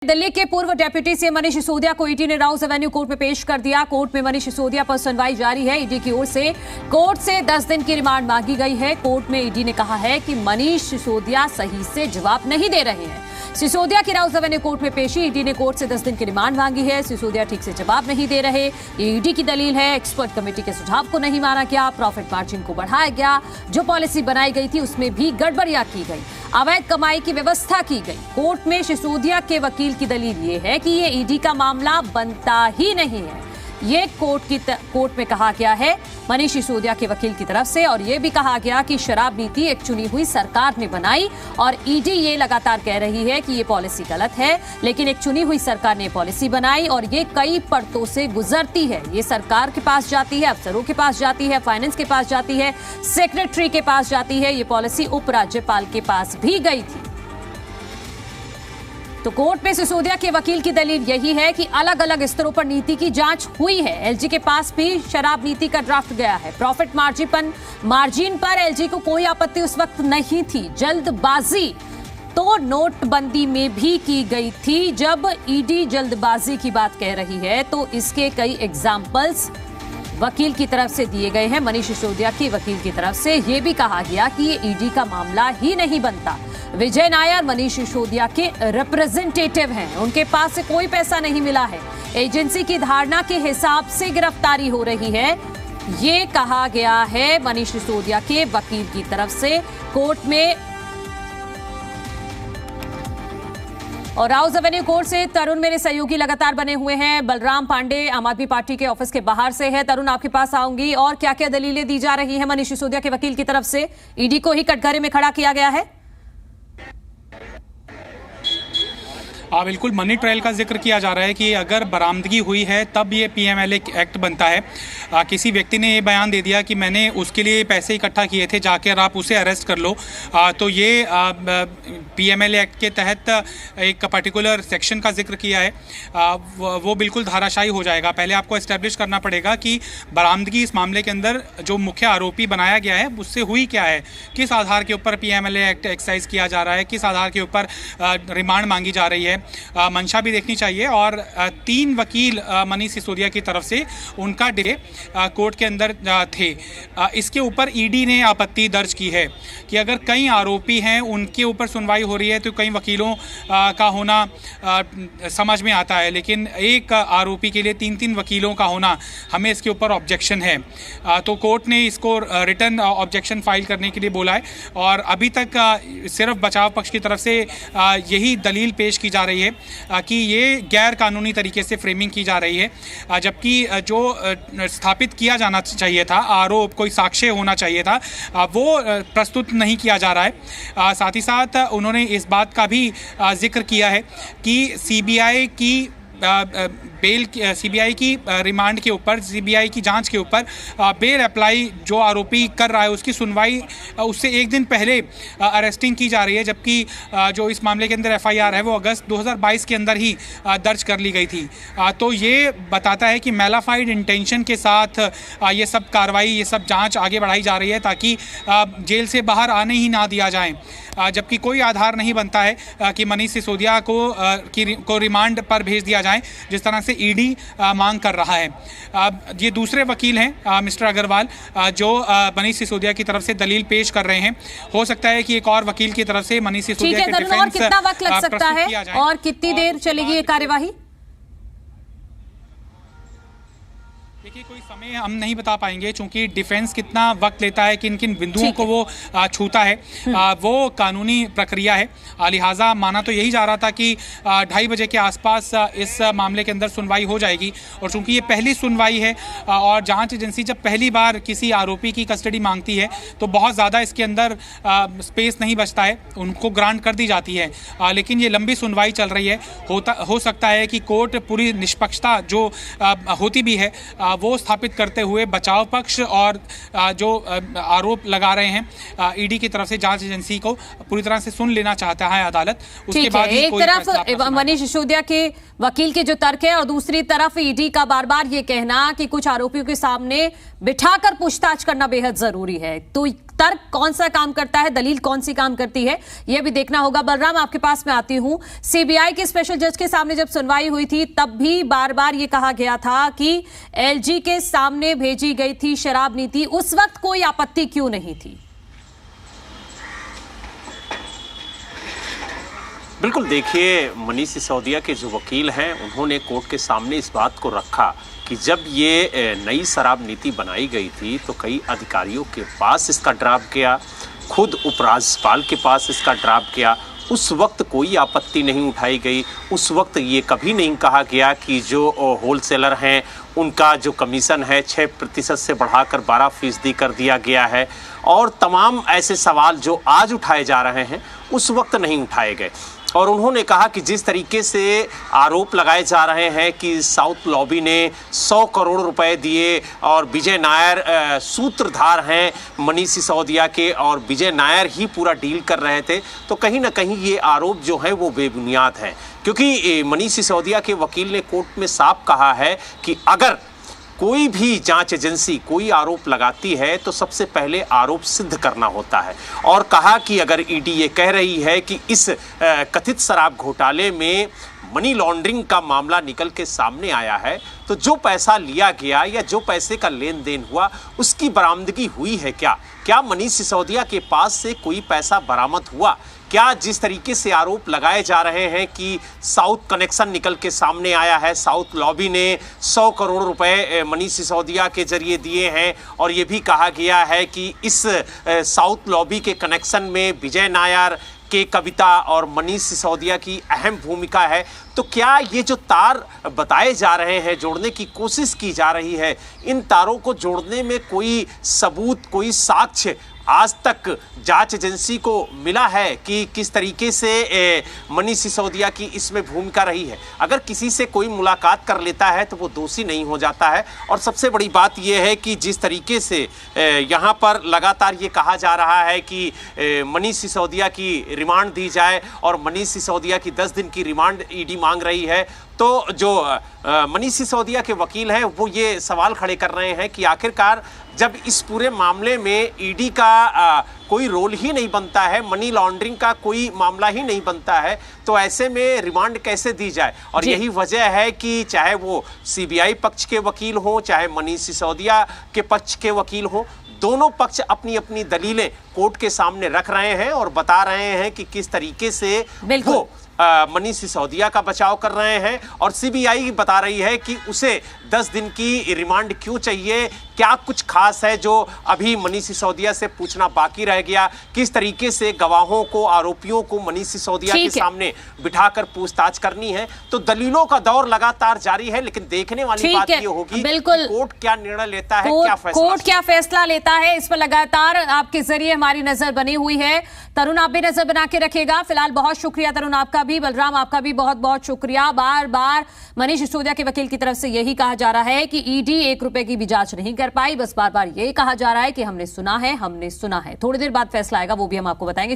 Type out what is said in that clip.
दिल्ली के पूर्व deputy CM Manish Sisodia को ईडी ने राउज एवेन्यू कोर्ट में पेश कर दिया। कोर्ट में मनीष सिसोदिया पर सुनवाई जारी है। ईडी की ओर से कोर्ट से 10 दिन की रिमांड मांगी गई है। कोर्ट में ईडी ने कहा है कि मनीष सिसोदिया सही से जवाब नहीं दे रहे हैं। सिसोदिया की राउज एवेन्यू कोर्ट में पेशी। ईडी ने कोर्ट से 10 दिन की रिमांड मांगी है। सिसोदिया ठीक से जवाब नहीं दे रहे, ये ईडी की दलील है। एक्सपर्ट कमेटी के सुझाव को नहीं माना गया, प्रॉफिट मार्जिन को बढ़ाया गया, जो पॉलिसी बनाई गई थी उसमें भी गड़बड़ियां की गई, अवैध कमाई की व्यवस्था की गई। कोर्ट में सिसोदिया के वकील की दलील ये है कि ये ईडी का मामला बनता ही नहीं है। ये कोर्ट में कहा गया है मनीष सिसोदिया के वकील की तरफ से, और ये भी कहा गया कि शराब नीति एक चुनी हुई सरकार ने बनाई और ईडी ये लगातार कह रही है कि ये पॉलिसी गलत है, लेकिन एक चुनी हुई सरकार ने पॉलिसी बनाई और ये कई परतों से गुजरती है। ये सरकार के पास जाती है, अफसरों के पास जाती है, फाइनेंस के पास जाती है, सेक्रेटरी के पास जाती है। ये पॉलिसी उपराज्यपाल के पास भी गई थी। तो कोर्ट में सिसोदिया के वकील की दलील यही है कि अलग अलग स्तरों पर नीति की जांच हुई है। एलजी के पास भी शराब नीति का ड्राफ्ट गया है। प्रॉफिट मार्जिन पर एलजी को कोई आपत्ति उस वक्त नहीं थी। जल्दबाजी तो नोटबंदी में भी की गई थी। जब ईडी जल्दबाजी की बात कह रही है तो इसके कई एग्जाम्पल्स वकील की तरफ से दिए गए हैं। मनीष सिसोदिया के वकील की तरफ से यह भी कहा गया कि ये ईडी का मामला ही नहीं बनता। विजय नायर मनीष सिसोदिया के रिप्रेजेंटेटिव हैं, उनके पास से कोई पैसा नहीं मिला है, एजेंसी की धारणा के हिसाब से गिरफ्तारी हो रही है, ये कहा गया है मनीष सिसोदिया के वकील की तरफ से कोर्ट में। और राउज एवेन्यू कोर्ट से तरुण मेरे सहयोगी लगातार बने हुए हैं। बलराम पांडे आम आदमी पार्टी के ऑफिस के बाहर से है। तरुण, आपके पास आऊंगी। और क्या क्या दलीलें दी जा रही हैं मनीष सिसोदिया के वकील की तरफ से? ईडी को ही कटघरे में खड़ा किया गया है। बिल्कुल, मनी ट्रायल का जिक्र किया जा रहा है कि अगर बरामदगी हुई है तब ये पीएमएलए एक्ट बनता है। किसी व्यक्ति ने ये बयान दे दिया कि मैंने उसके लिए पैसे इकट्ठा किए थे, जाकर आप उसे अरेस्ट कर लो, तो ये पीएमएलए एक्ट के तहत एक पर्टिकुलर सेक्शन का जिक्र किया है, वो बिल्कुल धाराशायी हो जाएगा। पहले आपको एस्टेब्लिश करना पड़ेगा कि बरामदगी इस मामले के अंदर जो मुख्य आरोपी बनाया गया है उससे हुई क्या है, किस आधार के ऊपर पीएमएलए एक्ट एक्सरसाइज किया जा रहा है, किस आधार के ऊपर रिमांड मांगी जा रही है। मंशा भी देखनी चाहिए। और 3 वकील मनीष सिसोदिया की तरफ से उनका डे कोर्ट के अंदर थे। इसके ऊपर ईडी ने आपत्ति दर्ज की है कि अगर कई आरोपी हैं उनके ऊपर सुनवाई हो रही है तो कई वकीलों का होना समझ में आता है, लेकिन एक आरोपी के लिए 3-3 वकीलों का होना, हमें इसके ऊपर ऑब्जेक्शन है। तो कोर्ट ने इसको रिटर्न ऑब्जेक्शन फाइल करने के लिए बोला है और अभी तक सिर्फ बचाव पक्ष की तरफ से यही दलील पेश की जा रही है कि ये गैर कानूनी तरीके से फ्रेमिंग की जा रही है, जबकि जो स्थापित किया जाना चाहिए था, आरोप कोई साक्ष्य होना चाहिए था, वो प्रस्तुत नहीं किया जा रहा है। साथ ही साथ उन्होंने इस बात का भी जिक्र किया है कि सीबीआई की रिमांड के ऊपर, सीबीआई की जांच के ऊपर बेल अप्लाई जो आरोपी कर रहा है उसकी सुनवाई उससे एक दिन पहले अरेस्टिंग की जा रही है, जबकि जो इस मामले के अंदर एफआईआर है वो अगस्त 2022 के अंदर ही दर्ज कर ली गई थी। तो ये बताता है कि मैलाफाइड इंटेंशन के साथ ये सब कार्रवाई, ये सब जांच आगे बढ़ाई जा रही है ताकि जेल से बाहर आने ही ना दिया जाए, जबकि कोई आधार नहीं बनता है कि मनीष सिसोदिया को रिमांड पर भेज दिया जाए जिस तरह से ईडी मांग कर रहा है। ये दूसरे वकील हैं मिस्टर अग्रवाल, जो मनीष सिसोदिया की तरफ से दलील पेश कर रहे हैं। हो सकता है कि एक और वकील की तरफ से मनीष सिसोदिया के डिफेंस, और कितना वक्त लग सकता है और कितनी देर चलेगी ये कार्यवाही? देखिए, कोई समय हम नहीं बता पाएंगे क्योंकि डिफेंस कितना वक्त लेता है, किन किन बिंदुओं को वो छूता है, वो कानूनी प्रक्रिया है। लिहाजा माना तो यही जा रहा था कि 2:30 बजे के आसपास इस मामले के अंदर सुनवाई हो जाएगी। और चूंकि ये पहली सुनवाई है और जांच एजेंसी जब पहली बार किसी आरोपी की कस्टडी मांगती है तो बहुत ज़्यादा इसके अंदर स्पेस नहीं बचता है, उनको ग्रांट कर दी जाती है। लेकिन ये लंबी सुनवाई चल रही है। हो सकता है कि कोर्ट पूरी निष्पक्षता जो होती भी है वो स्थापित करते हुए बचाव पक्ष और जो आरोप लगा रहे हैं ईडी की तरफ से जांच एजेंसी को पूरी तरह से सुन लेना चाहता है अदालत। उसके बाद एक तरफ मनीष सिसोदिया के वकील के जो तर्क है और दूसरी तरफ ईडी का बार बार ये कहना कि कुछ आरोपियों के सामने बिठाकर पूछताछ करना बेहद जरूरी है। तो तर्क कौन सा काम करता है, दलील कौन सी काम करती है, यह भी देखना होगा। बलराम, आपके पास मैं आती हूं। सीबीआई के स्पेशल जज के सामने जब सुनवाई हुई थी तब भी बार बार यह कहा गया था कि एलजी के सामने भेजी गई थी शराब नीति, उस वक्त कोई आपत्ति क्यों नहीं थी? बिल्कुल, देखिए, मनीष सिसोदिया के जो वकील हैं उन्होंने कोर्ट के सामने इस बात को रखा कि जब ये नई शराब नीति बनाई गई थी तो कई अधिकारियों के पास इसका ड्राफ्ट गया, खुद उपराज्यपाल के पास इसका ड्राफ्ट गया, उस वक्त कोई आपत्ति नहीं उठाई गई। उस वक्त ये कभी नहीं कहा गया कि जो होलसेलर हैं उनका जो कमीशन है 6% से बढ़ाकर 12% कर दिया गया है, और तमाम ऐसे सवाल जो आज उठाए जा रहे हैं उस वक्त नहीं उठाए गए। और उन्होंने कहा कि जिस तरीके से आरोप लगाए जा रहे हैं कि साउथ लॉबी ने 100 करोड़ रुपए दिए और विजय नायर सूत्रधार हैं मनीष सिसोदिया के, और विजय नायर ही पूरा डील कर रहे थे, तो कहीं ना कहीं ये आरोप जो है वो बेबुनियाद है। क्योंकि मनीष सिसोदिया के वकील ने कोर्ट में साफ कहा है कि अगर कोई भी जांच एजेंसी कोई आरोप लगाती है तो सबसे पहले आरोप सिद्ध करना होता है, और कहा कि अगर ईडी ये कह रही है कि इस कथित शराब घोटाले में मनी लॉन्ड्रिंग का मामला निकल के सामने आया है तो जो पैसा लिया गया या जो पैसे का लेन देन हुआ उसकी बरामदगी हुई है क्या मनीष सिसोदिया के पास से कोई पैसा बरामद हुआ? क्या जिस तरीके से आरोप लगाए जा रहे हैं कि साउथ कनेक्शन निकल के सामने आया है, साउथ लॉबी ने 100 करोड़ रुपए मनीष सिसोदिया के जरिए दिए हैं, और ये भी कहा गया है कि इस साउथ लॉबी के कनेक्शन में विजय नायर के कविता और मनीष सिसोदिया की अहम भूमिका है, तो क्या ये जो तार बताए जा रहे हैं, जोड़ने की कोशिश की जा रही है, इन तारों को जोड़ने में कोई सबूत, कोई साक्ष्य आज तक जांच एजेंसी को मिला है कि किस तरीके से मनीष सिसोदिया की इसमें भूमिका रही है? अगर किसी से कोई मुलाकात कर लेता है तो वो दोषी नहीं हो जाता है। और सबसे बड़ी बात यह है कि जिस तरीके से यहाँ पर लगातार ये कहा जा रहा है कि मनीष सिसोदिया की रिमांड दी जाए और मनीष सिसोदिया की 10 दिन की रिमांड ईडी मांग रही है, तो जो मनीष सिसोदिया के वकील हैं वो ये सवाल खड़े कर रहे हैं कि आखिरकार जब इस पूरे मामले में ईडी का कोई रोल ही नहीं बनता है, मनी लॉन्ड्रिंग का कोई मामला ही नहीं बनता है, तो ऐसे में रिमांड कैसे दी जाए? और यही वजह है कि चाहे वो सीबीआई पक्ष के वकील हो, चाहे मनीष सिसोदिया के पक्ष के वकील हो, दोनों पक्ष अपनी अपनी दलीलें कोर्ट के सामने रख रहे हैं और बता रहे हैं कि किस तरीके से वो मनीष सिसोदिया का बचाव कर रहे हैं, और सीबीआई बता रही है कि उसे 10 दिन की रिमांड क्यों चाहिए, क्या कुछ खास है जो अभी मनीष सिसोदिया से पूछना बाकी रह गया, किस तरीके से गवाहों को, आरोपियों को मनीष सिसोदिया के सामने बिठाकर पूछताछ करनी है। तो दलीलों का दौर लगातार जारी है, लेकिन देखने वाली बात ये होगी कि कोर्ट क्या निर्णय लेता है, कोर्ट क्या फैसला लेता है, इस पर लगातार आपके जरिए हमारी नजर बनी हुई है। तरुण, आप भी नजर बना के रखेगा। फिलहाल बहुत शुक्रिया तरुण, आपका भी। बलराम, आपका भी बहुत बहुत शुक्रिया। बार बार मनीष सिसोदिया के वकील की तरफ से यही कहा जा रहा है कि ईडी 1 रुपए की भी जांच नहीं कर पाई, बस बार बार यही कहा जा रहा है कि हमने सुना है। थोड़ी देर बाद फैसला आएगा, वो भी हम आपको बताएंगे।